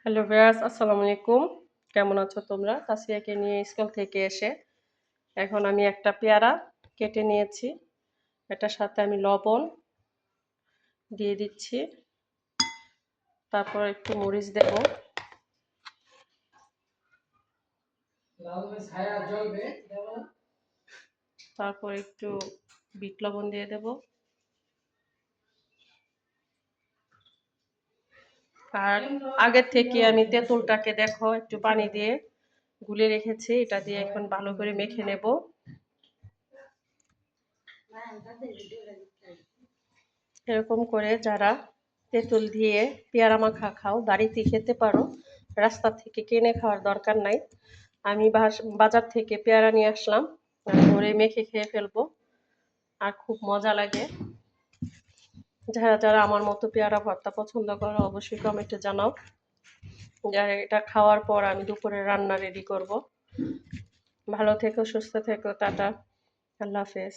Hello viewers, আসসালামু আলাইকুম। কেমন আছো তোমরা? তাসফিয়াকে নিয়ে স্কুল থেকে এসে এখন আমি একটা পেয়ারা কেটে নিয়েছি। এটার সাথে আমি লবণ দিয়ে দিচ্ছি। তারপর একটু মরিচ দেব। তারপর একটু বিট লবণ দিয়ে দেব। আর আগের থেকে আমি তেঁতুলটাকে দেখো একটু পানি দিয়ে গুলে রেখেছি। এটা দিয়ে এখন ভালো করে মেখে নেব। এরকম করে যারা তেঁতুল দিয়ে পেয়ারা মাখা খাও বাড়িতে খেতে পারো, রাস্তা থেকে কিনে খাওয়ার দরকার নাই। আমি বাজার থেকে পেয়ারা নিয়ে আসলাম, তারপরে মেখে খেয়ে ফেলবো। আর খুব মজা লাগে। যারা যারা আমার মতো পেয়ারা ভর্তা পছন্দ করো অবশ্যই কমেন্টে জানাও। যারা এটা খাওয়ার পর আমি দুপুরে রান্না রেডি করব। ভালো থেকো, সুস্থ থেকো, টাটা, আল্লাহ হাফেজ।